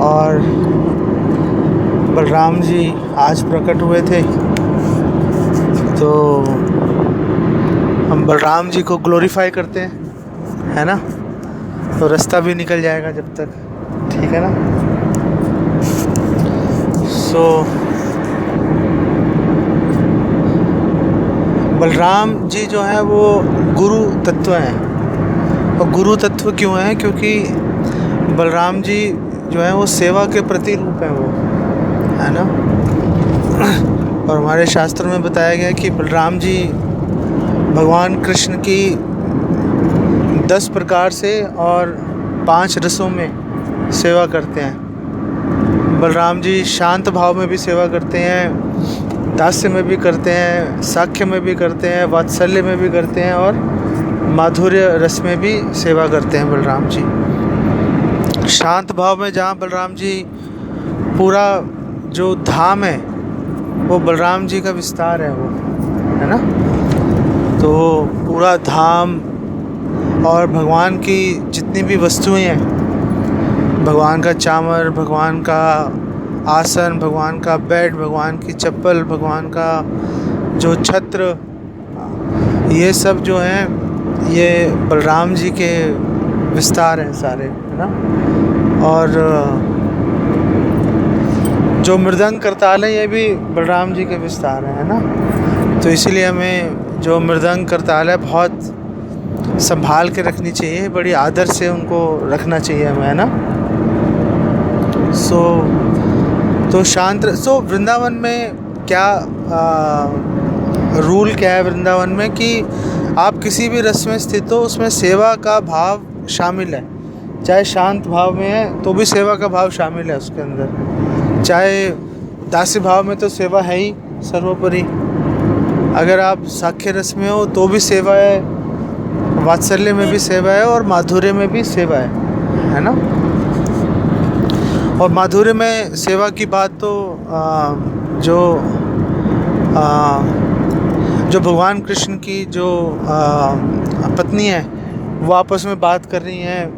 और बलराम जी आज प्रकट हुए थे, तो हम बलराम जी को ग्लोरीफाई करते हैं, है ना। तो रास्ता भी निकल जाएगा जब तक, ठीक है ना। सो बलराम जी जो है वो गुरु तत्व हैं। और गुरु तत्व क्यों हैं? क्योंकि बलराम जी जो है वो सेवा के प्रति रूप हैं, वो, है ना। और हमारे शास्त्रों में बताया गया कि बलराम जी भगवान कृष्ण की 10 प्रकार से और 5 रसों में सेवा करते हैं। बलराम जी शांत भाव में भी सेवा करते हैं, दास्य में भी करते हैं, साख्य में भी करते हैं, वात्सल्य में भी करते हैं और माधुर्य रस में भी सेवा करते हैं बलराम जी। शांत भाव में जहाँ बलराम जी पूरा जो धाम है वो बलराम जी का विस्तार है, वो, है ना। तो पूरा धाम और भगवान की जितनी भी वस्तुएं हैं, भगवान का चामर, भगवान का आसन, भगवान का बेड, भगवान की चप्पल, भगवान का जो छत्र, ये सब जो हैं ये बलराम जी के विस्तार हैं सारे, है ना। और जो मृदंग करताल है ये भी बलराम जी के विस्तार है ना। तो इसीलिए हमें जो मृदंग करताल है बहुत संभाल के रखनी चाहिए, बड़ी आदर से उनको रखना चाहिए हमें, है ना। तो शांत। वृंदावन में क्या रूल क्या है वृंदावन में कि आप किसी भी रस में स्थित हो उसमें सेवा का भाव शामिल है। चाहे शांत भाव में है तो भी सेवा का भाव शामिल है उसके अंदर। चाहे दास्य भाव में तो सेवा है ही सर्वोपरि। अगर आप साख्य रस में हो तो भी सेवा है, वात्सल्य में भी सेवा है और माधुर्य में भी सेवा है ना। और माधुर्य में सेवा की बात तो जो भगवान कृष्ण की जो पत्नी है वो आपस में बात कर रही हैं,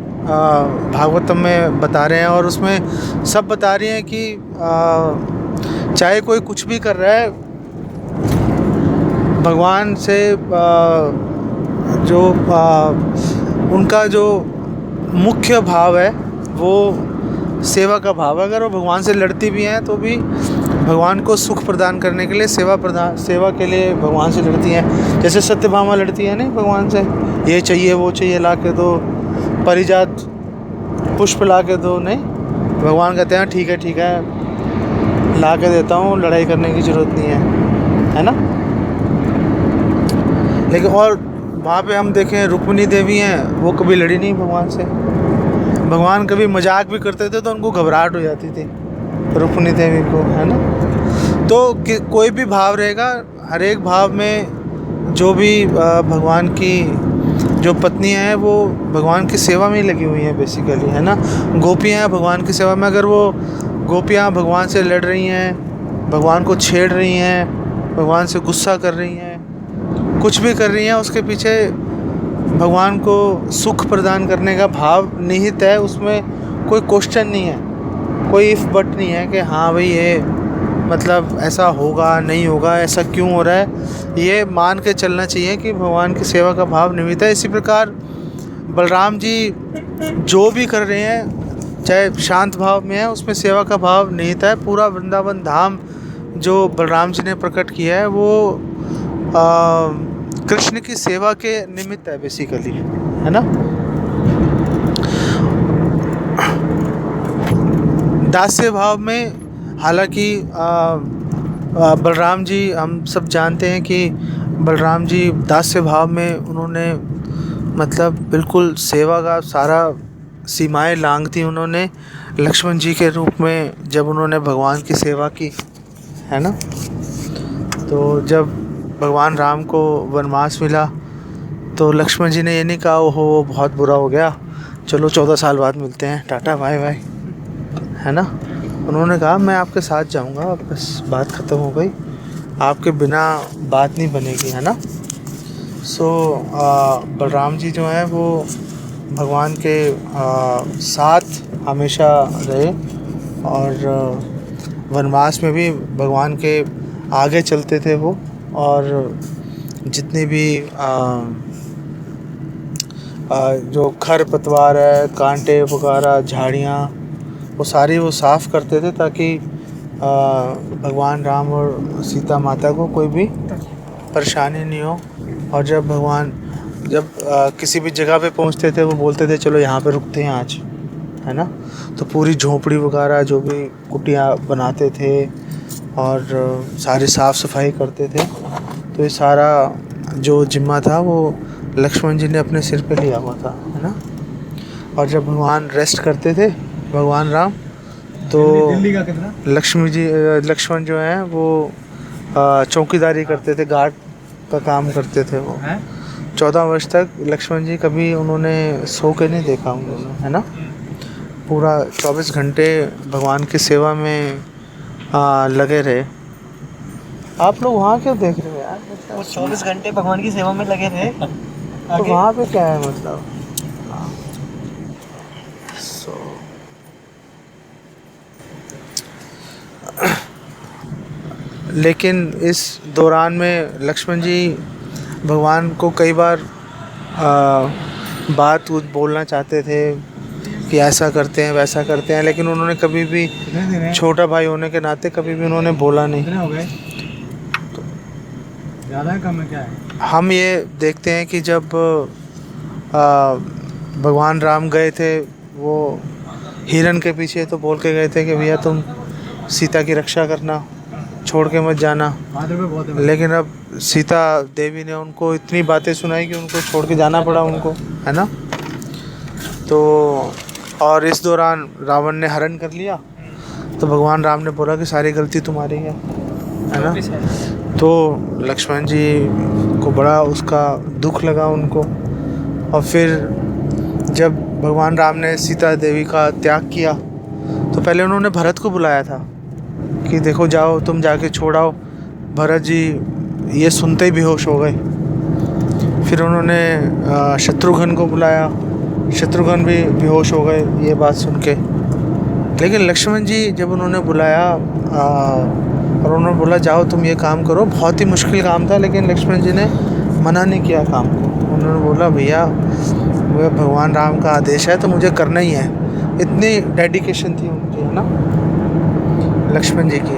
भागवतम में बता रहे हैं। और उसमें सब बता रही हैं कि चाहे कोई कुछ भी कर रहा है, भगवान से जो उनका जो मुख्य भाव है वो सेवा का भाव है। अगर वो भगवान से लड़ती भी हैं तो भी भगवान को सुख प्रदान करने के लिए सेवा के लिए भगवान से लड़ती हैं। जैसे सत्यभामा लड़ती है नहीं भगवान से, ये चाहिए वो चाहिए ला के दो, परिजात पुष्प ला के दो। नहीं, भगवान कहते हैं ठीक है ला के देता हूँ, लड़ाई करने की ज़रूरत नहीं है ना। लेकिन और वहाँ पे हम देखें रुक्मिणी देवी हैं, वो कभी लड़ी नहीं भगवान से। भगवान कभी मजाक भी करते थे तो उनको घबराहट हो जाती थी रुक्मिणी देवी को, है ना। तो कोई भी भाव रहेगा, हर एक भाव में जो भी भगवान की जो पत्नियां हैं वो भगवान की सेवा में ही लगी हुई हैं बेसिकली, है ना। गोपियां हैं भगवान की सेवा में। अगर वो गोपियां भगवान से लड़ रही हैं, भगवान को छेड़ रही हैं, भगवान से गुस्सा कर रही हैं, कुछ भी कर रही हैं, उसके पीछे भगवान को सुख प्रदान करने का भाव निहित है। उसमें कोई क्वेश्चन नहीं है, कोई इफ़ बट नहीं है कि हाँ भाई ये मतलब ऐसा होगा नहीं होगा, ऐसा क्यों हो रहा है। ये मान के चलना चाहिए कि भगवान की सेवा का भाव निहित है। इसी प्रकार बलराम जी जो भी कर रहे हैं, चाहे शांत भाव में है, उसमें सेवा का भाव निहित है। पूरा वृंदावन धाम जो बलराम जी ने प्रकट किया है वो कृष्ण की सेवा के निमित्त है बेसिकली, है ना। दास्य भाव में हालांकि बलराम जी, हम सब जानते हैं कि बलराम जी दास्य भाव में उन्होंने मतलब बिल्कुल सेवा का सारा सीमाएं लांघ दी उन्होंने लक्ष्मण जी के रूप में जब उन्होंने भगवान की सेवा की, है ना। तो जब भगवान राम को वनवास मिला तो लक्ष्मण जी ने ये नहीं कहा ओहो बहुत बुरा हो गया, चलो 14 साल बाद मिलते हैं, टाटा बाय बाय, है ना। उन्होंने कहा मैं आपके साथ जाऊंगा, बस बात ख़त्म हो गई, आपके बिना बात नहीं बनेगी, है ना। बलराम जी जो हैं वो भगवान के साथ हमेशा रहे और वनवास में भी भगवान के आगे चलते थे वो, और जितनी भी जो खर पतवार है, कांटे वगैरह, झाड़ियाँ, वो सारी वो साफ़ करते थे ताकि भगवान राम और सीता माता को कोई भी परेशानी नहीं हो। और जब किसी भी जगह पे पहुंचते थे वो बोलते थे चलो यहाँ पे रुकते हैं आज, है ना। तो पूरी झोपड़ी वगैरह जो भी कुटिया बनाते थे और सारी साफ़ सफाई करते थे। तो ये सारा जो जिम्मा था वो लक्ष्मण जी ने अपने सिर पे लिया हुआ था, है ना। और जब भगवान रेस्ट करते थे, भगवान राम, तो दिल्ली का कितना लक्ष्मण जो है वो चौकीदारी करते थे, गार्ड का काम करते थे वो। है? 14 वर्ष तक लक्ष्मण जी कभी उन्होंने सो के नहीं देखा उन्होंने, है ना। पूरा 24 घंटे भगवान की सेवा में लगे रहे। आप लोग वहाँ क्यों देख रहे हो यार? वो 24 घंटे भगवान की सेवा में लगे थे। तो वहाँ पे क्या है मतलब? लेकिन इस दौरान में लक्ष्मण जी भगवान को कई बार बात बोलना चाहते थे कि ऐसा करते हैं वैसा करते हैं, लेकिन उन्होंने कभी भी, छोटा भाई होने के नाते, कभी भी उन्होंने बोला नहीं। कितने हो गए? ज़्यादा है कम है क्या है? हम ये देखते हैं कि जब भगवान राम गए थे वो हिरन के पीछे, तो बोल के गए थे कि भैया तुम सीता की रक्षा करना, छोड़ के मत जाना। लेकिन अब सीता देवी ने उनको इतनी बातें सुनाई कि उनको छोड़ के जाना पड़ा उनको, है ना। तो और इस दौरान रावण ने हरण कर लिया, तो भगवान राम ने बोला कि सारी गलती तुम्हारी है ना। तो लक्ष्मण जी को बड़ा उसका दुख लगा उनको। और फिर जब भगवान राम ने सीता देवी का त्याग किया, तो पहले उन्होंने भरत को बुलाया था कि देखो जाओ तुम जाके छोड़ाओ। भरत जी ये सुनते ही बेहोश हो गए। फिर उन्होंने शत्रुघ्न को बुलाया, शत्रुघ्न भी बेहोश हो गए ये बात सुन के। लेकिन लक्ष्मण जी जब उन्होंने बुलाया और उन्होंने बोला जाओ तुम ये काम करो, बहुत ही मुश्किल काम था, लेकिन लक्ष्मण जी ने मना नहीं किया काम को। उन्होंने बोला भैया वो भगवान राम का आदेश है तो मुझे करना ही है। इतनी डेडिकेशन थी उनकी, है ना, लक्ष्मण जी की।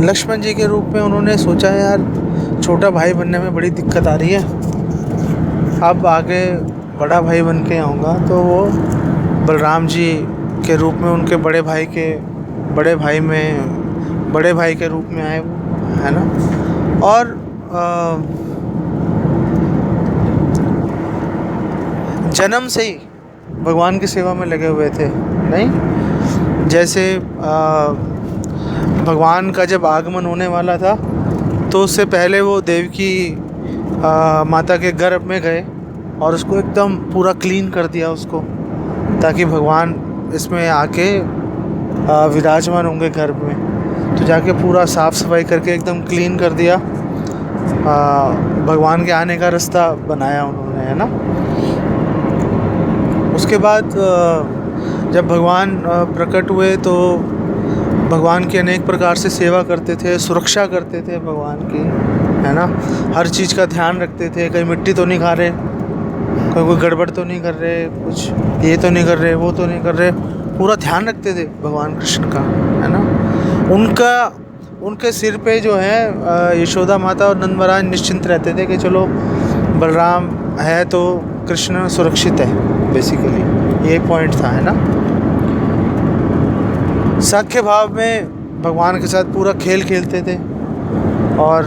लक्ष्मण जी के रूप में उन्होंने सोचा यार छोटा भाई बनने में बड़ी दिक्कत आ रही है, अब आगे बड़ा भाई बन के आऊँगा। तो वो बलराम जी के रूप में उनके बड़े भाई के रूप में आए वो, है ना। और जन्म से ही भगवान की सेवा में लगे हुए थे। नहीं, जैसे भगवान का जब आगमन होने वाला था तो उससे पहले वो देवकी माता के गर्भ में गए और उसको एकदम पूरा क्लीन कर दिया उसको, ताकि भगवान इसमें आके विराजमान होंगे गर्भ में। तो जाके पूरा साफ़ सफाई करके एकदम क्लीन कर दिया, भगवान के आने का रास्ता बनाया उन्होंने, है ना। उसके बाद जब भगवान प्रकट हुए तो भगवान की अनेक प्रकार से सेवा करते थे, सुरक्षा करते थे भगवान की, है ना। हर चीज़ का ध्यान रखते थे, कहीं मिट्टी तो नहीं खा रहे, कोई गड़बड़ तो नहीं कर रहे, कुछ ये तो नहीं कर रहे, वो तो नहीं कर रहे, पूरा ध्यान रखते थे भगवान कृष्ण का, है ना। उनके सिर पे जो है यशोदा माता और नंद महाराज निश्चिंत रहते थे कि चलो बलराम है तो कृष्ण सुरक्षित है, बेसिकली ये पॉइंट था, है ना। साख्य भाव में भगवान के साथ पूरा खेल खेलते थे और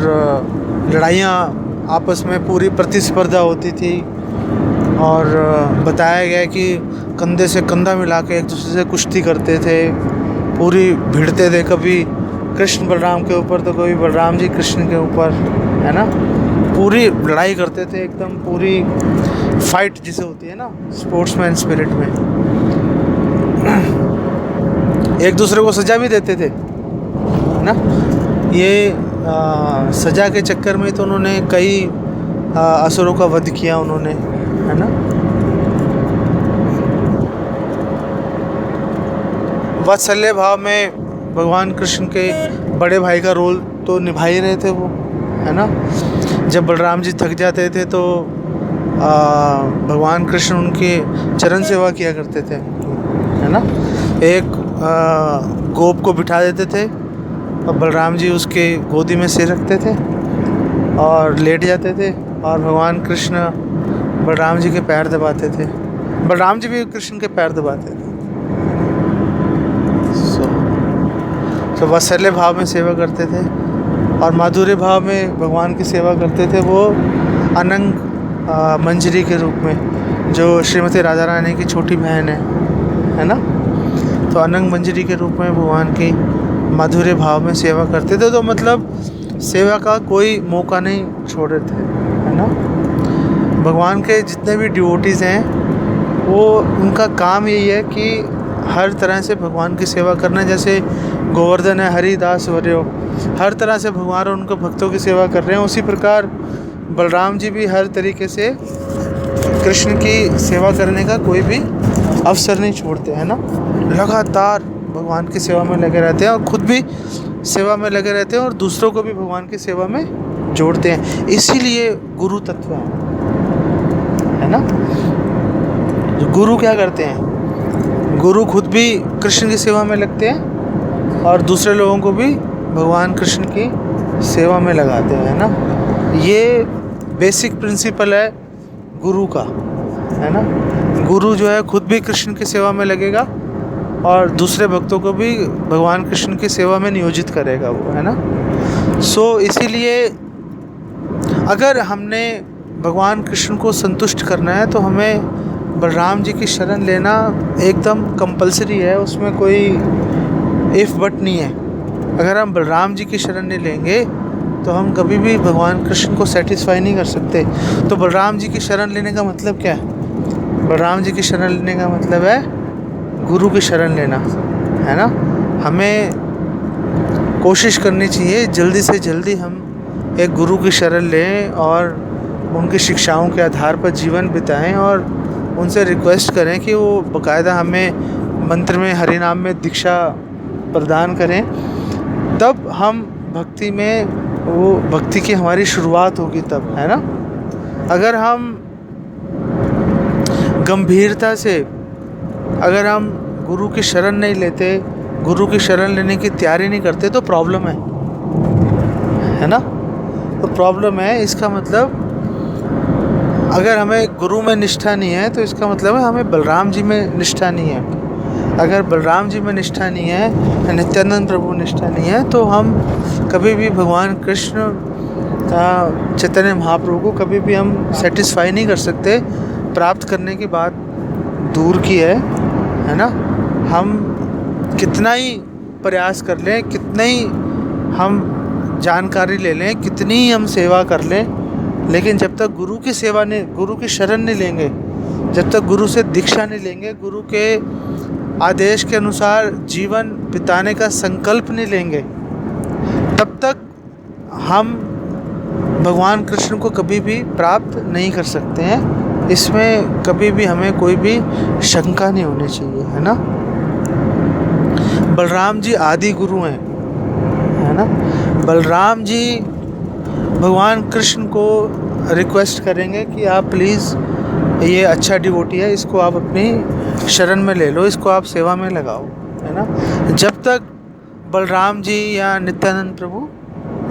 लड़ाइयाँ आपस में पूरी प्रतिस्पर्धा होती थी। और बताया गया कि कंधे से कंधा मिला के एक दूसरे से कुश्ती करते थे, पूरी भिड़ते थे, कभी कृष्ण बलराम के ऊपर तो कभी बलराम जी कृष्ण के ऊपर, है ना। पूरी लड़ाई करते थे, एकदम पूरी फाइट जिसे होती है ना स्पोर्ट्समैन स्पिरिट में। एक दूसरे को सजा भी देते थे, है ना। ये सजा के चक्कर में तो उन्होंने कई असुरों का वध किया उन्होंने, है ना। वात्सल्य भाव में भगवान कृष्ण के बड़े भाई का रोल तो निभा ही रहे थे वो, है ना। जब बलराम जी थक जाते थे तो भगवान कृष्ण उनके चरण सेवा किया करते थे, है ना। एक गोप को बिठा देते थे और बलराम जी उसके गोदी में सिर रखते थे और लेट जाते थे और भगवान कृष्ण बलराम जी के पैर दबाते थे, बलराम जी भी कृष्ण के पैर दबाते थे। तो वात्सल्य भाव में सेवा करते थे और माधुर्य भाव में भगवान की सेवा करते थे वो अनंग मंजरी के रूप में, जो श्रीमती राधा रानी की छोटी बहन है ना। तो अनंग मंजरी के रूप में भगवान की माधुर्य भाव में सेवा करते थे। तो मतलब सेवा का कोई मौका नहीं छोड़ रहे थे, है ना। भगवान के जितने भी डिवोटीज़ हैं वो उनका काम यही है कि हर तरह से भगवान की सेवा करना। जैसे गोवर्धन है हरिदास वर्यो, हर तरह से भगवान और उनके भक्तों की सेवा कर रहे हैं, उसी प्रकार बलराम जी भी हर तरीके से कृष्ण की सेवा करने का कोई भी अवसर नहीं छोड़ते, है ना। लगातार भगवान की सेवा में लगे रहते हैं और खुद भी सेवा में लगे रहते हैं और दूसरों को भी भगवान की सेवा में जोड़ते हैं। इसीलिए गुरु तत्व है ना। गुरु क्या करते हैं, गुरु खुद भी कृष्ण की सेवा में लगते हैं और दूसरे लोगों को भी भगवान कृष्ण की सेवा में लगाते हैं, है ना। ये बेसिक प्रिंसिपल है गुरु का, है ना। गुरु जो है खुद भी कृष्ण की सेवा में लगेगा और दूसरे भक्तों को भी भगवान कृष्ण की सेवा में नियोजित करेगा वो, है ना। सो इसीलिए अगर हमने भगवान कृष्ण को संतुष्ट करना है तो हमें बलराम जी की शरण लेना एकदम कंपलसरी है, उसमें कोई इफ़ बट नहीं है। अगर हम बलराम जी की शरण नहीं लेंगे तो हम कभी भी भगवान कृष्ण को सेटिस्फाई नहीं कर सकते। तो बलराम जी की शरण लेने का मतलब क्या है, बलराम जी की शरण लेने का मतलब है गुरु की शरण लेना, है ना। हमें कोशिश करनी चाहिए जल्दी से जल्दी हम एक गुरु की शरण लें और उनकी शिक्षाओं के आधार पर जीवन बिताएं और उनसे रिक्वेस्ट करें कि वो बाकायदा हमें मंत्र में हरि नाम में दीक्षा प्रदान करें। तब हम भक्ति में, वो भक्ति की हमारी शुरुआत होगी तब, है ना। अगर हम गंभीरता से, अगर हम गुरु की शरण नहीं लेते, गुरु की शरण लेने की तैयारी नहीं करते तो प्रॉब्लम है ना। तो प्रॉब्लम है, इसका मतलब अगर हमें गुरु में निष्ठा नहीं है तो इसका मतलब है हमें बलराम जी में निष्ठा नहीं है। अगर बलराम जी में निष्ठा नहीं है, नित्यानंद प्रभु निष्ठा नहीं है, तो हम कभी भी भगवान कृष्ण चैतन्य महाप्रभु को कभी भी हम सेटिस्फाई नहीं कर सकते। प्राप्त करने की बात दूर की है ना। हम कितना ही प्रयास कर लें, कितना ही हम जानकारी ले लें, कितनी ही हम सेवा कर लें, लेकिन जब तक गुरु की सेवा नहीं, गुरु की शरण नहीं लेंगे, जब तक गुरु से दीक्षा नहीं लेंगे, गुरु के आदेश के अनुसार जीवन बिताने का संकल्प नहीं लेंगे, तब तक हम भगवान कृष्ण को कभी भी प्राप्त नहीं कर सकते हैं। इसमें कभी भी हमें कोई भी शंका नहीं होनी चाहिए, है ना। बलराम जी आदि गुरु हैं, है ना। बलराम जी भगवान कृष्ण को रिक्वेस्ट करेंगे कि आप प्लीज़, ये अच्छा डिवोटी है, इसको आप अपनी शरण में ले लो, इसको आप सेवा में लगाओ, है ना। जब तक बलराम जी या नित्यानंद प्रभु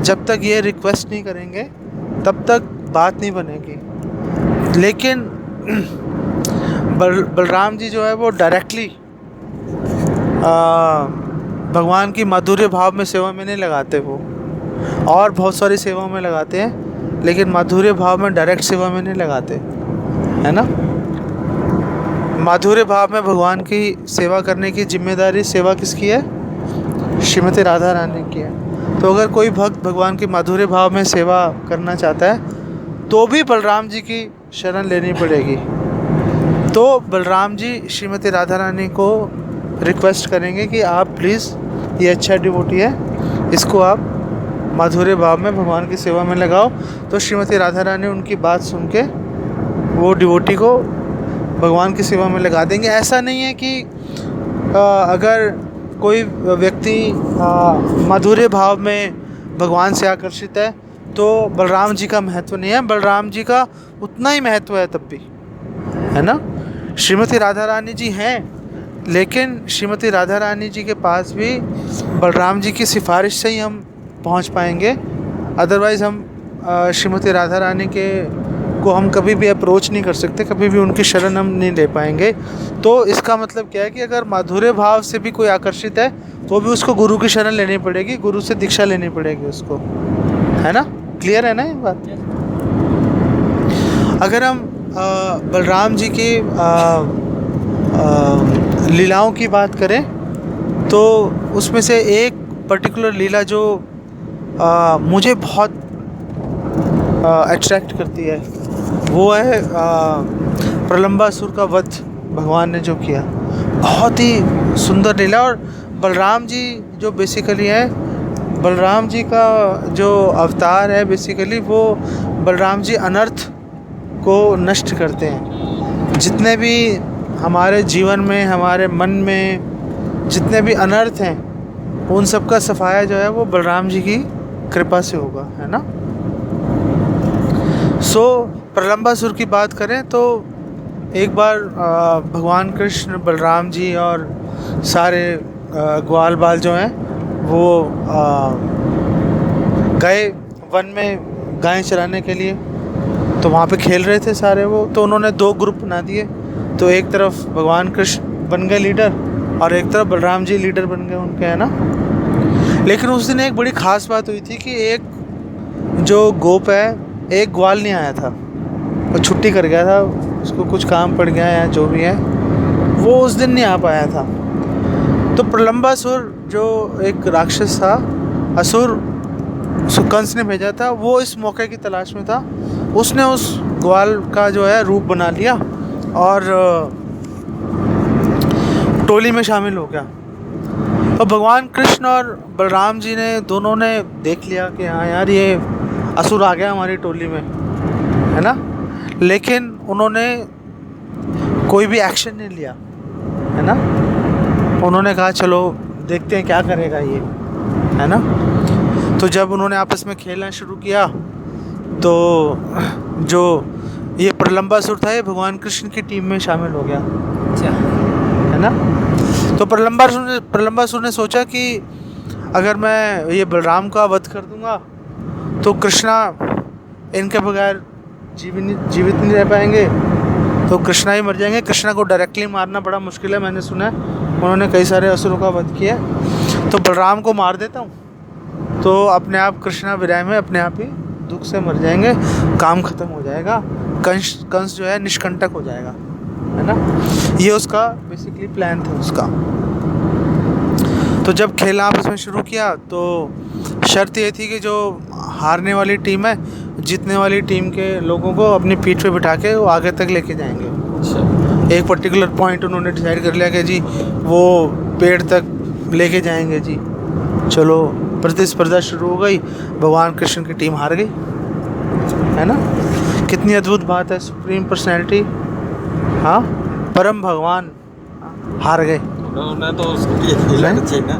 जब तक ये रिक्वेस्ट नहीं करेंगे तब तक बात नहीं बनेगी। लेकिन बलराम जी जो है वो डायरेक्टली भगवान की माधुर्य भाव में सेवा में नहीं लगाते, वो और बहुत सारी सेवाओं में लगाते हैं, लेकिन माधुर्य भाव में डायरेक्ट सेवा में नहीं लगाते, है ना। माधुर्य भाव में भगवान की सेवा करने की जिम्मेदारी, सेवा किसकी है, श्रीमती राधा रानी की है। तो अगर कोई भक्त भगवान की माधुर्य भाव में सेवा करना चाहता है तो भी बलराम जी की शरण लेनी पड़ेगी। तो बलराम जी श्रीमती राधा रानी को रिक्वेस्ट करेंगे कि आप प्लीज़, ये अच्छा डिवोटी है, इसको आप माधुर्य भाव में भगवान की सेवा में लगाओ। तो श्रीमती राधा रानी उनकी बात सुन के वो डिवोटी को भगवान की सेवा में लगा देंगे। ऐसा नहीं है कि अगर कोई व्यक्ति माधुर्य भाव में भगवान से आकर्षित है तो बलराम जी का महत्व नहीं है, बलराम जी का उतना ही महत्व है तब भी, है ना। श्रीमती राधा रानी जी हैं, लेकिन श्रीमती राधा रानी जी के पास भी बलराम जी की सिफारिश से ही हम पहुंच पाएंगे। अदरवाइज़ हम श्रीमती राधा रानी को हम कभी भी अप्रोच नहीं कर सकते, कभी भी उनकी शरण हम नहीं ले पाएंगे। तो इसका मतलब क्या है कि अगर माधुर्य भाव से भी कोई आकर्षित है तो भी उसको गुरु की शरण लेनी पड़ेगी, गुरु से दीक्षा लेनी पड़ेगी उसको, है ना। क्लियर है ना ये बात। अगर हम बलराम जी की लीलाओं की बात करें तो उसमें से एक पर्टिकुलर लीला जो मुझे बहुत अट्रैक्ट करती है वो है प्रलंबासुर का वध भगवान ने जो किया। बहुत ही सुंदर लीला। और बलराम जी जो बेसिकली है, बलराम जी का जो अवतार है बेसिकली वो बलराम जी अनर्थ को नष्ट करते हैं। जितने भी हमारे जीवन में, हमारे मन में जितने भी अनर्थ हैं उन सब का सफाया जो है वो बलराम जी की कृपा से होगा, है ना। सो प्रलंबासुर की बात करें तो एक बार भगवान कृष्ण, बलराम जी और सारे ग्वाल बाल जो हैं वो गए वन में गायें चराने के लिए। तो वहाँ पे खेल रहे थे सारे वो, तो उन्होंने दो ग्रुप बना दिए। तो एक तरफ भगवान कृष्ण बन गए लीडर और एक तरफ बलराम जी लीडर बन गए उनके, है ना। लेकिन उस दिन एक बड़ी ख़ास बात हुई थी कि एक जो गोप है, एक ग्वाल नहीं आया था, वो छुट्टी कर गया था, उसको कुछ काम पड़ गया या जो भी है, वो उस दिन नहीं आ पाया था। तो प्रलंबासुर जो एक राक्षस था, असुर, उसको कंस ने भेजा था, वो इस मौके की तलाश में था। उसने उस ग्वाल का जो है रूप बना लिया और टोली में शामिल हो गया। और भगवान कृष्ण और बलराम जी ने दोनों ने देख लिया कि हाँ यार ये असुर आ गया हमारी टोली में, है ना। लेकिन उन्होंने कोई भी एक्शन नहीं लिया, है ना। उन्होंने कहा चलो देखते हैं क्या करेगा ये, है ना। तो जब उन्होंने आपस में खेलना शुरू किया तो जो ये प्रलंबासुर था ये भगवान कृष्ण की टीम में शामिल हो गया, है ना। तो प्रलंबासुर ने सोचा कि अगर मैं ये बलराम का वध कर दूंगा तो कृष्णा इनके बगैर जीवित नहीं रह पाएंगे, तो कृष्णा ही मर जाएंगे। कृष्णा को डायरेक्टली मारना बड़ा मुश्किल है, मैंने सुना है उन्होंने कई सारे असुरों का वध किया। तो बलराम को मार देता हूँ तो अपने आप कृष्णा विराय में अपने आप ही दुख से मर जाएंगे, काम खत्म हो जाएगा, कंस जो है निष्कंटक हो जाएगा, है ना। ये उसका बेसिकली प्लान था उसका। तो जब खेलना आपस में शुरू किया तो शर्त ये थी कि जो हारने वाली टीम है, जीतने वाली टीम के लोगों को अपनी पीठ पे बिठा के वो आगे तक लेके जाएंगे। एक पर्टिकुलर पॉइंट उन्होंने डिसाइड कर लिया कि जी वो पेड़ तक लेके जाएंगे जी। चलो प्रतिस्पर्धा शुरू हो गई, भगवान कृष्ण की टीम हार गई, है ना। कितनी अद्भुत बात है, सुप्रीम पर्सनैलिटी, हाँ, परम भगवान हार गए। उन्होंने तो उसकी लीला रची ना,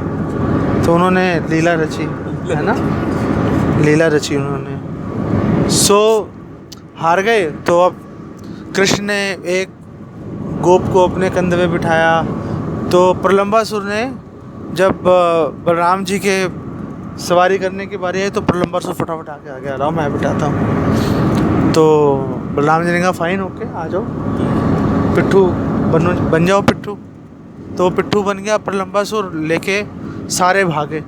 तो उन्होंने लीला रची, है ना, लीला रची उन्होंने। सो हार गए। तो अब कृष्ण ने एक गोप को अपने कंधे पे बिठाया। तो प्रलंबासुर ने जब बलराम जी के सवारी करने की बारी आई तो प्रलंबासुर फटाफट आके आ गया, रहा मैं बिठाता हूँ। तो बलराम जी ने कहा फाइन, ओके, आ जाओ पिट्ठू बन जाओ पिट्ठू। तो पिट्ठू बन गया प्रलंबासुर, लेके सारे भागे।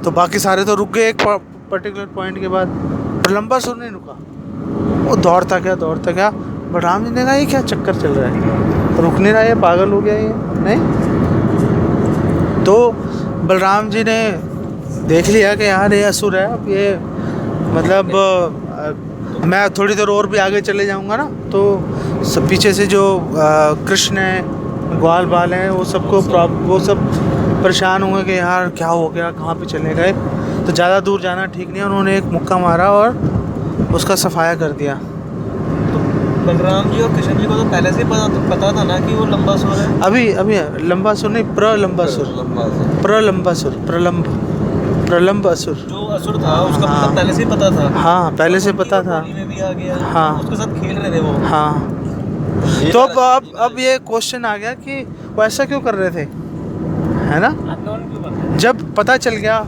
तो बाकी सारे तो रुक गए एक पर्टिकुलर पॉइंट के बाद, प्रलंबासुर नहीं रुका, वो दौड़ता गया। बलराम जी ने कहा ये क्या चक्कर चल रहा है, रुक नहीं रहा, ये पागल हो गया ये, नहीं। तो बलराम जी ने देख लिया कि यार ये असुर है, अब ये मतलब मैं थोड़ी देर और भी आगे चले जाऊंगा ना तो सब पीछे से जो कृष्ण है, ग्वाल बाल हैं, वो सब परेशान होंगे कि यार क्या हो गया, कहाँ पे चले गए। तो ज़्यादा दूर जाना ठीक नहीं है। उन्होंने एक मुक्का मारा और उसका सफाया कर दिया। तो बलराम जी और कृष्ण जी को तो पहले से पता था ना कि वो लंबासुर है। अभी लंबासुर नहीं, प्रलंबासुर, प्रलंबासुर, प्रलंब असुर। जो असुर था उसका हाँ। मतलब पहले से ही पता था। हाँ, पहले से पता था। टोली में भी आ गया। हाँ। उसके साथ खेल रहे थे वो। हाँ, तो अब ये क्वेश्चन आ गया कि वो ऐसा क्यों कर रहे थे, है ना? जब पता चल गया,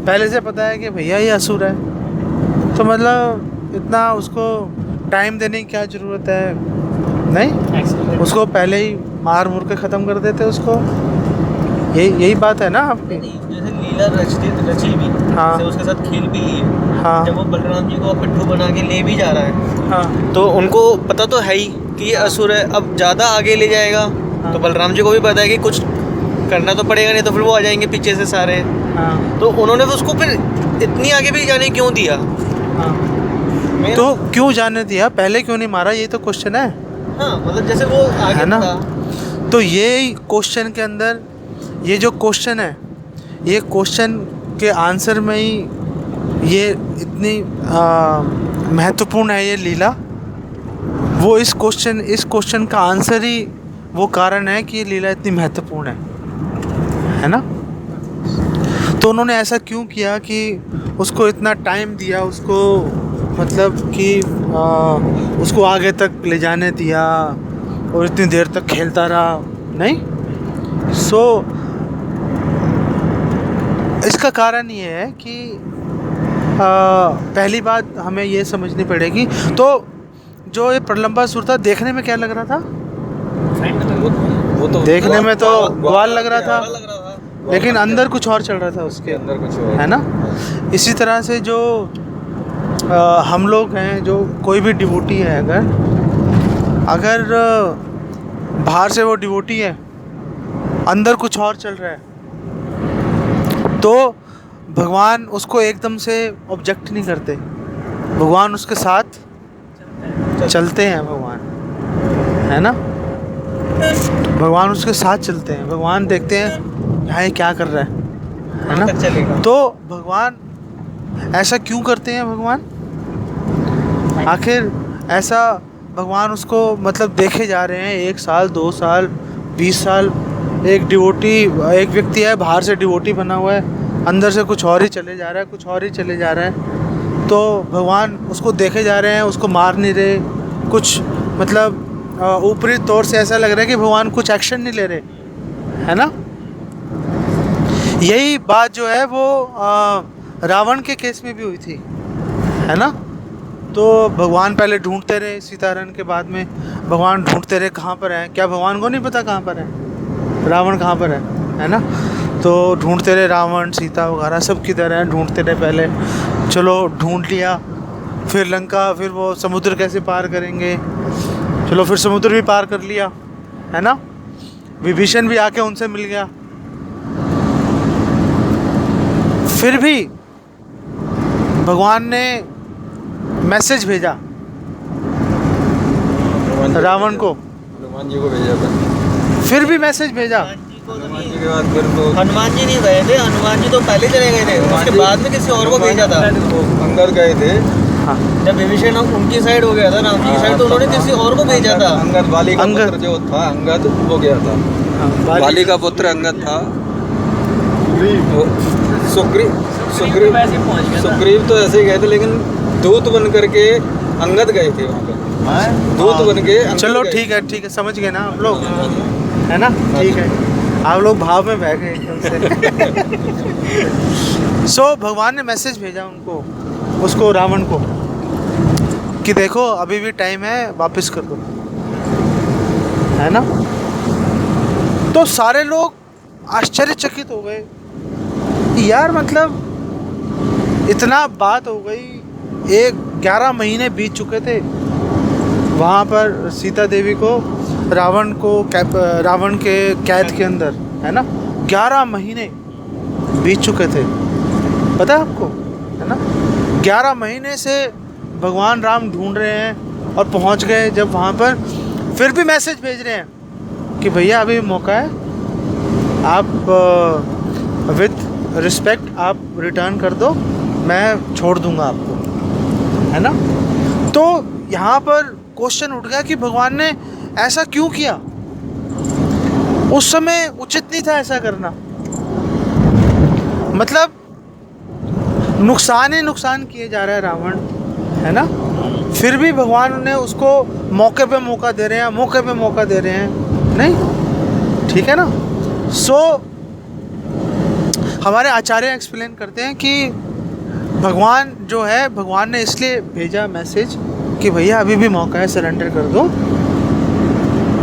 पहले से पता है कि भैया ये असुर है, तो मतलब इतना उसको टाइम देने की क्या ज़रूरत है? नहीं, उसको पहले ही मार मुर के ख़त्म कर देते उसको। यही बात है ना आपकी? जैसे लीला रची भी। हाँ। जैसे उसके साथ खेल भी लिए। हाँ। जब वो बलराम जी को पिट्ठू बना के ले भी जा रहा है, हाँ। तो उनको पता तो है ही कि ये असुर है। अब ज़्यादा आगे ले जाएगा हाँ। तो बलराम जी को भी पता है कि कुछ करना तो पड़ेगा, नहीं तो फिर वो आ जाएंगे पीछे से सारे। हाँ। तो उन्होंने उसको फिर इतनी आगे भी जाने क्यों दिया? हाँ, तो क्यों जाने दिया? पहले क्यों नहीं मारा? ये तो क्वेश्चन है। हाँ, मतलब जैसे वो आगे है ना? था। तो ये क्वेश्चन के अंदर, ये जो क्वेश्चन है, ये क्वेश्चन के आंसर में ही ये इतनी महत्वपूर्ण है ये लीला। वो इस क्वेश्चन का आंसर ही वो कारण है कि ये लीला इतनी महत्वपूर्ण है ना? तो उन्होंने ऐसा क्यों किया कि उसको इतना टाइम दिया, उसको मतलब कि उसको आगे तक ले जाने दिया और इतनी देर तक खेलता रहा? नहीं। इसका कारण ये है कि पहली बात हमें ये समझनी पड़ेगी। तो जो ये प्रलंबासुर था, देखने में क्या लग रहा था? वो तो देखने में तो ग्वाल लग रहा था, लग रहा था। लेकिन अंदर कुछ और चल रहा था उसके अंदर कुछ और है ना? इसी तरह से जो हम लोग हैं, जो कोई भी डिवोटी है, अगर बाहर से वो डिवोटी है, अंदर कुछ और चल रहा है, तो भगवान उसको एकदम से ऑब्जेक्ट नहीं करते। भगवान उसके साथ चलते हैं, भगवान, है ना? भगवान उसके साथ चलते हैं। भगवान देखते हैं यहाँ ये क्या कर रहा है ना? चलेगा। तो भगवान ऐसा क्यों करते हैं? भगवान आखिर ऐसा भगवान उसको मतलब देखे जा रहे हैं 1 साल, 2 साल, 20 साल। एक व्यक्ति है, बाहर से डिवोटी बना हुआ है, अंदर से कुछ और ही चले जा रहा है, कुछ और ही चले जा रहा है। तो भगवान उसको देखे जा रहे हैं, उसको मार नहीं रहे। कुछ मतलब ऊपरी तौर से ऐसा लग रहा है कि भगवान कुछ एक्शन नहीं ले रहे, है ना? यही बात जो है वो रावण के केस में भी हुई थी, है ना? तो भगवान पहले ढूंढते रहे, सीताहरण के बाद में भगवान ढूंढते रहे कहाँ पर है। क्या भगवान को नहीं पता कहाँ पर है रावण, कहाँ पर है ना? तो ढूंढते रहे, रावण, सीता वगैरह सब किधर हैं, ढूंढते रहे पहले। चलो ढूंढ लिया, फिर लंका, फिर वो समुद्र कैसे पार करेंगे, चलो फिर समुद्र भी पार कर लिया, है ना? विभीषण भी आके उनसे मिल गया। फिर भी भगवान ने मैसेज भेजा रावण को, हनुमान जी को भेजा था। फिर भी मैसेज भेजा। हनुमान जी के बाद फिर तो हनुमान जी नहीं गए थे, हनुमान जी तो पहले चले गए थे, उसके बाद में किसी और को भेजा था। अंगद गए थे। हाँ, जब विभीषण उनकी साइड हो गया था, राम जी की साइड, तो उन्होंने किसी और को भेजा था। अंगद वाली का पुत्र जो था, अंगद वो गया था। वाली का पुत्र अंगद था। सुग्रीव तो ऐसे ही गए थे, लेकिन दूत बन करके अंगद गए थे वहाँ पे। दूत बन के चलो ठीक है, समझ गए ना आप लोग, है ना? ठीक है, आप लोग भाव में बह गए एकदम से। सो भगवान ने मैसेज भेजा उनको, उसको रावण को, कि देखो अभी भी टाइम है, वापस कर दो, है ना? तो सारे लोग आश्चर्यचकित हो गए, यार मतलब इतना बात हो गई, 11 महीने बीत चुके थे वहाँ पर सीता देवी को, रावण के कैद के अंदर, है ना? 11 महीने बीत चुके थे, पता है आपको, है ना? 11 महीने से भगवान राम ढूंढ रहे हैं और पहुँच गए जब वहाँ पर, फिर भी मैसेज भेज रहे हैं कि भैया अभी मौका है, आप विद रिस्पेक्ट आप रिटर्न कर दो, मैं छोड़ दूंगा आपको, है ना? तो यहाँ पर क्वेश्चन उठ गया कि भगवान ने ऐसा क्यों किया, उस समय उचित नहीं था ऐसा करना। मतलब नुकसान ही नुकसान किए जा रहा है रावण, है ना, फिर भी भगवान ने उसको मौके पे मौका दे रहे हैं, मौके पे मौका दे रहे हैं, नहीं, ठीक है ना। सो हमारे आचार्य एक्सप्लेन करते हैं कि भगवान जो है, भगवान ने इसलिए भेजा मैसेज कि भैया अभी भी मौका है, सरेंडर कर दो,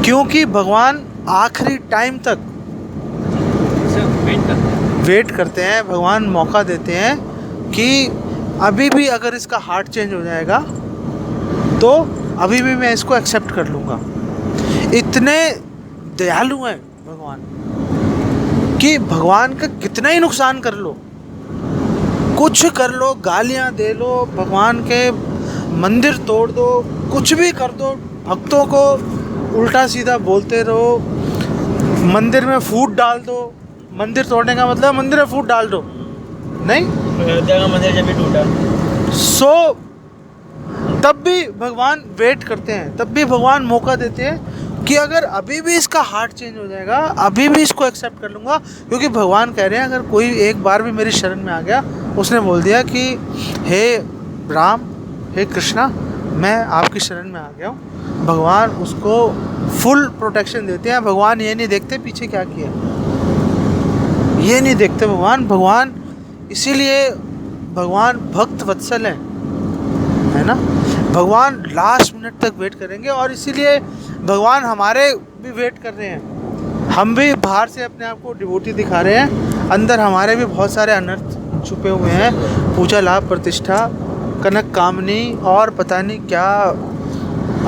क्योंकि भगवान आखिरी टाइम तक वेट करते हैं, भगवान मौका देते हैं कि अभी भी अगर इसका हार्ट चेंज हो जाएगा तो अभी भी मैं इसको एक्सेप्ट कर लूँगा। इतने दयालु हैं भगवान कि भगवान का कितना ही नुकसान कर लो, कुछ कर लो, गालियाँ दे लो, भगवान के मंदिर तोड़ दो, कुछ भी कर दो, भक्तों को उल्टा सीधा बोलते रहो, मंदिर में फूट डाल दो। मंदिर तोड़ने का मतलब मंदिर में फूट डाल दो, नहीं, अयोध्या का मंदिर जब भी टूटा, सो तब भी भगवान वेट करते हैं, तब भी भगवान मौका देते हैं कि अगर अभी भी इसका हार्ट चेंज हो जाएगा, अभी भी इसको एक्सेप्ट कर लूँगा। क्योंकि भगवान कह रहे हैं अगर कोई एक बार भी मेरी शरण में आ गया, उसने बोल दिया कि हे राम, हे कृष्णा, मैं आपकी शरण में आ गया हूँ, भगवान उसको फुल प्रोटेक्शन देते हैं। भगवान ये नहीं देखते पीछे क्या किया, ये नहीं देखते भगवान इसीलिए भगवान भक्त वत्सल है ना। भगवान लास्ट मिनट तक वेट करेंगे और इसीलिए भगवान हमारे भी वेट कर रहे हैं। हम भी बाहर से अपने आप को डिवोटी दिखा रहे हैं, अंदर हमारे भी बहुत सारे अनर्थ छुपे हुए हैं, पूजा लाभ प्रतिष्ठा कनक कामनी और पता नहीं क्या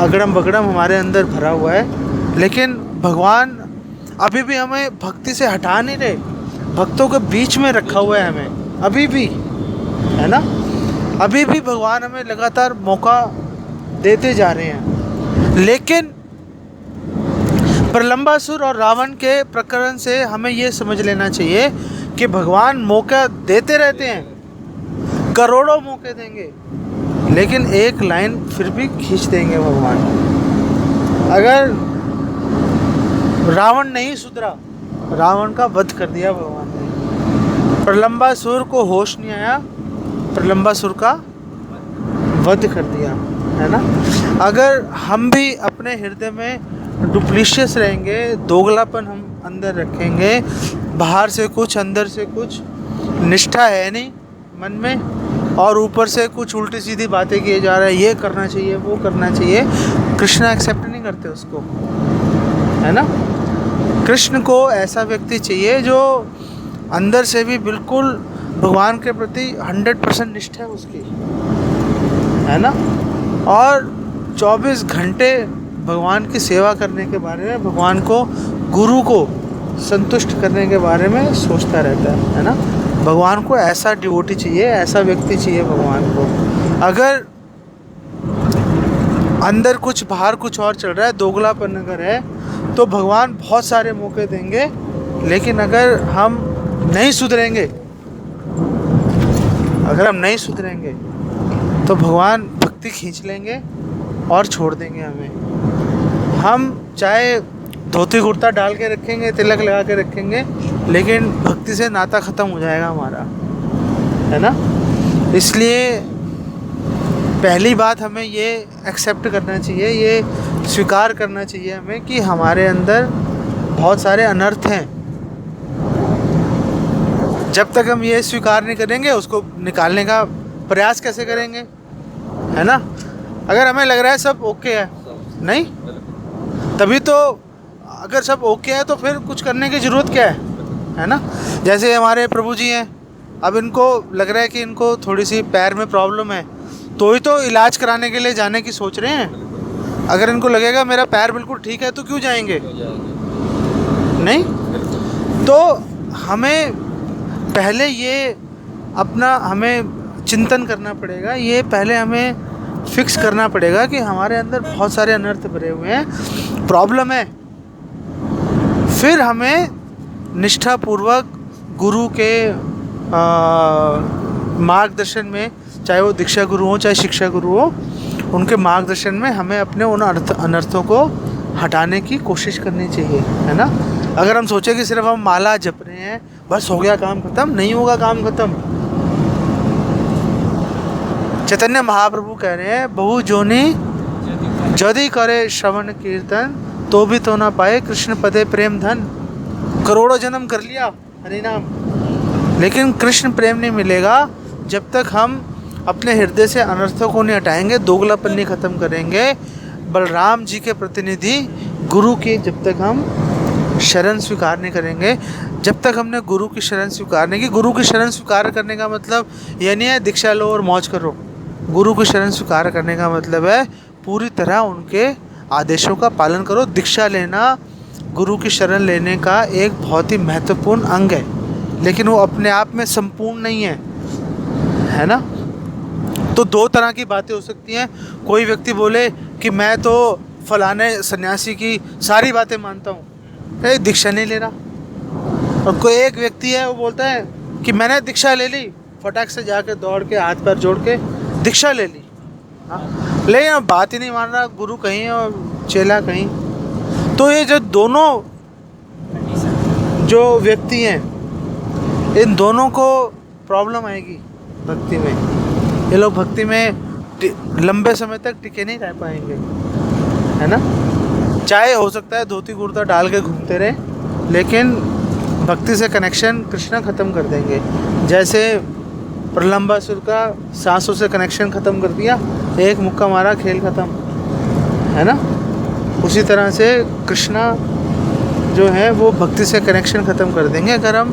अगड़म बगड़म हमारे अंदर भरा हुआ है। लेकिन भगवान अभी भी हमें भक्ति से हटा नहीं रहे, भक्तों के बीच में रखा हुआ है हमें अभी भी, है ना। अभी भी भगवान हमें लगातार मौका देते जा रहे हैं। लेकिन प्रलंबासुर और रावण के प्रकरण से हमें ये समझ लेना चाहिए कि भगवान मौका देते रहते हैं, करोड़ों मौके देंगे, लेकिन एक लाइन फिर भी खींच देंगे भगवान। अगर रावण नहीं सुधरा, रावण का वध कर दिया भगवान ने, प्रलंबासुर को होश नहीं आया, प्रलंबासुर का वध कर दिया, है ना। अगर हम भी अपने हृदय में डुप्लीशियस रहेंगे, दोगलापन हम अंदर रखेंगे, बाहर से कुछ अंदर से कुछ, निष्ठा है नहीं मन में, और ऊपर से कुछ उल्टी सीधी बातें किए जा रहे हैं, ये करना चाहिए वो करना चाहिए, कृष्ण एक्सेप्ट नहीं करते उसको, है ना। कृष्ण को ऐसा व्यक्ति चाहिए जो अंदर से भी बिल्कुल भगवान के प्रति 100% निष्ठा है उसकी, है ना, और 24 घंटे भगवान की सेवा करने के बारे में, भगवान को, गुरु को संतुष्ट करने के बारे में सोचता रहता है ना। भगवान को ऐसा डिवोटी चाहिए, ऐसा व्यक्ति चाहिए भगवान को। अगर अंदर कुछ बाहर कुछ और चल रहा है, दोगलापन अगर है, तो भगवान बहुत सारे मौके देंगे, लेकिन अगर हम नहीं सुधरेंगे, अगर हम नहीं सुधरेंगे तो भगवान भक्ति खींच लेंगे और छोड़ देंगे हमें। हम चाहे धोती कुर्ता डाल के रखेंगे, तिलक लगा के रखेंगे, लेकिन भक्ति से नाता ख़त्म हो जाएगा हमारा, है ना। इसलिए पहली बात हमें ये एक्सेप्ट करना चाहिए, ये स्वीकार करना चाहिए हमें कि हमारे अंदर बहुत सारे अनर्थ हैं। जब तक हम ये स्वीकार नहीं करेंगे, उसको निकालने का प्रयास कैसे करेंगे, है ना। अगर हमें लग रहा है सब ओके है, नहीं, तभी तो, अगर सब ओके है तो फिर कुछ करने की ज़रूरत क्या है ना। जैसे हमारे प्रभु जी हैं, अब इनको लग रहा है कि इनको थोड़ी सी पैर में प्रॉब्लम है, तो ही तो इलाज कराने के लिए जाने की सोच रहे हैं। अगर इनको लगेगा मेरा पैर बिल्कुल ठीक है तो क्यों जाएंगे, नहीं। तो हमें पहले ये अपना हमें चिंतन करना पड़ेगा, ये पहले हमें फिक्स करना पड़ेगा कि हमारे अंदर बहुत सारे अनर्थ भरे हुए हैं, प्रॉब्लम है। फिर हमें निष्ठापूर्वक गुरु के मार्गदर्शन में, चाहे वो दीक्षा गुरु हो चाहे शिक्षा गुरु हो, उनके मार्गदर्शन में हमें अपने उन अनर्थों को हटाने की कोशिश करनी चाहिए, है ना। अगर हम सोचें कि सिर्फ हम माला जप रहे हैं, बस हो गया काम खत्म, नहीं होगा काम खत्म। चैतन्य महाप्रभु कह रहे हैं, बहु जोनी यदि करे श्रवण कीर्तन, तो भी तो ना पाए कृष्ण पदे प्रेम धन। करोड़ों जन्म कर लिया हरि नाम, लेकिन कृष्ण प्रेम नहीं मिलेगा जब तक हम अपने हृदय से अनर्थों को नहीं हटाएंगे, दोगलापन नहीं खत्म करेंगे। बलराम जी के प्रतिनिधि गुरु की जब तक हम शरण स्वीकार नहीं करेंगे, जब तक हमने गुरु की शरण स्वीकार नहीं की। गुरु की शरण स्वीकार करने का मतलब ये नहीं है दीक्षा लो और मौज करो। गुरु की शरण स्वीकार करने का मतलब है पूरी तरह उनके आदेशों का पालन करो। दीक्षा लेना गुरु की शरण लेने का एक बहुत ही महत्वपूर्ण अंग है, लेकिन वो अपने आप में संपूर्ण नहीं है ना। तो दो तरह की बातें हो सकती हैं। कोई व्यक्ति बोले कि मैं तो फलाने सन्यासी की सारी बातें मानता हूँ, दीक्षा नहीं ले रहा। और कोई एक व्यक्ति है वो बोलता है कि मैंने दीक्षा ले ली, फटाक से जाके दौड़ के हाथ पैर जोड़ के दीक्षा ले ली, लेकिन बात ही नहीं मान रहा, गुरु कहीं और चेला कहीं। तो ये जो दोनों जो व्यक्ति हैं, इन दोनों को प्रॉब्लम आएगी भक्ति में। ये लोग भक्ति में लंबे समय तक टिके नहीं रह पाएंगे, है ना। चाहे हो सकता है धोती कुर्ता डाल के घूमते रहे, लेकिन भक्ति से कनेक्शन कृष्ण ख़त्म कर देंगे। जैसे प्रलंबासुर का सांसों से कनेक्शन ख़त्म कर दिया, एक मुक्का मारा, खेल ख़त्म, है ना। उसी तरह से कृष्णा जो है वो भक्ति से कनेक्शन ख़त्म कर देंगे अगर हम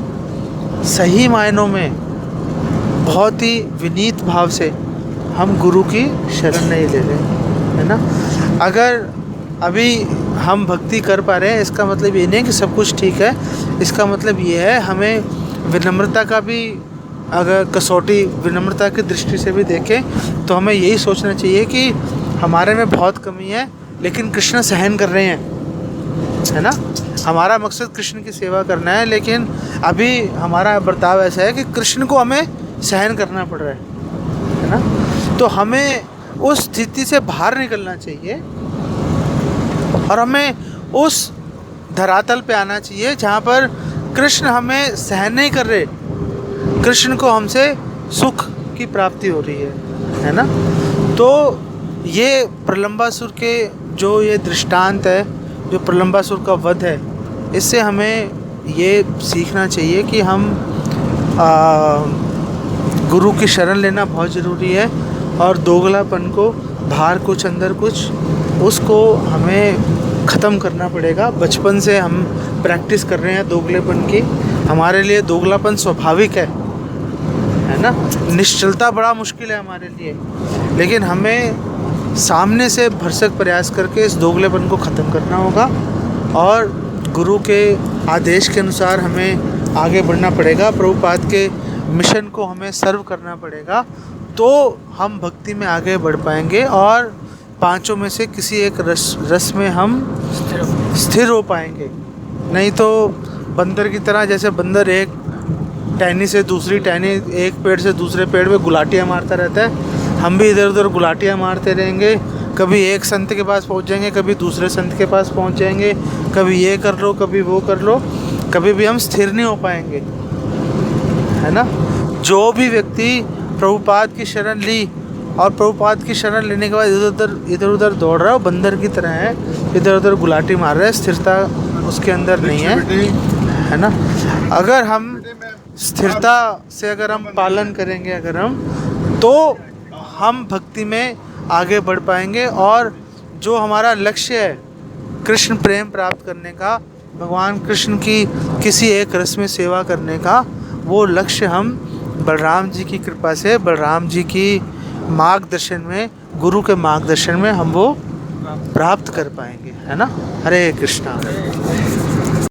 सही मायनों में बहुत ही विनीत भाव से हम गुरु की शरण नहीं ले रहे, है ना। अगर अभी हम भक्ति कर पा रहे हैं, इसका मतलब ये नहीं कि सब कुछ ठीक है। इसका मतलब ये है हमें विनम्रता का भी, अगर कसौटी विनम्रता की दृष्टि से भी देखें तो हमें यही सोचना चाहिए कि हमारे में बहुत कमी है, लेकिन कृष्ण सहन कर रहे हैं, है ना। हमारा मकसद कृष्ण की सेवा करना है, लेकिन अभी हमारा बर्ताव ऐसा है कि कृष्ण को हमें सहन करना पड़ रहा है ना। तो हमें उस स्थिति से बाहर निकलना चाहिए और हमें उस धरातल पे आना चाहिए जहाँ पर कृष्ण हमें सहन नहीं कर रहे, कृष्ण को हमसे सुख की प्राप्ति हो रही है ना। तो ये प्रलंबासुर के जो ये दृष्टांत है, जो प्रलंबासुर का वध है, इससे हमें ये सीखना चाहिए कि हम गुरु की शरण लेना बहुत ज़रूरी है, और दोगलापन को, बाहर कुछ अंदर कुछ, उसको हमें ख़त्म करना पड़ेगा। बचपन से हम प्रैक्टिस कर रहे हैं दोगलेपन की, हमारे लिए दोगलापन स्वाभाविक है ना। निश्चलता बड़ा मुश्किल है हमारे लिए, लेकिन हमें सामने से भरसक प्रयास करके इस दोगलेपन को ख़त्म करना होगा और गुरु के आदेश के अनुसार हमें आगे बढ़ना पड़ेगा। प्रभुपाद के मिशन को हमें सर्व करना पड़ेगा, तो हम भक्ति में आगे बढ़ पाएंगे और पांचों में से किसी एक रस में हम स्थिर हो पाएंगे। नहीं तो बंदर की तरह, जैसे बंदर एक टहनी से दूसरी टहनी, एक पेड़ से दूसरे पेड़ पे गुलाटियाँ मारता रहता है, हम भी इधर उधर गुलाटियाँ मारते रहेंगे। कभी एक संत के पास पहुंच जाएंगे, कभी दूसरे संत के पास पहुंच जाएंगे, कभी ये कर लो, कभी वो कर लो, कभी भी हम स्थिर नहीं हो पाएंगे, है ना। जो भी व्यक्ति प्रभुपाद की शरण ली और प्रभुपाद की शरण लेने के बाद इधर उधर दौड़ रहा है, वो बंदर की तरह है, इधर उधर गुलाटी मार रहा है, स्थिरता उसके अंदर नहीं है ना। अगर हम स्थिरता से अगर हम पालन करेंगे, अगर तो हम भक्ति में आगे बढ़ पाएंगे और जो हमारा लक्ष्य है कृष्ण प्रेम प्राप्त करने का, भगवान कृष्ण की किसी एक रस में सेवा करने का, वो लक्ष्य हम बलराम जी की कृपा से, बलराम जी की मार्गदर्शन में, गुरु के मार्गदर्शन में हम वो प्राप्त कर पाएंगे, है ना। हरे कृष्णा।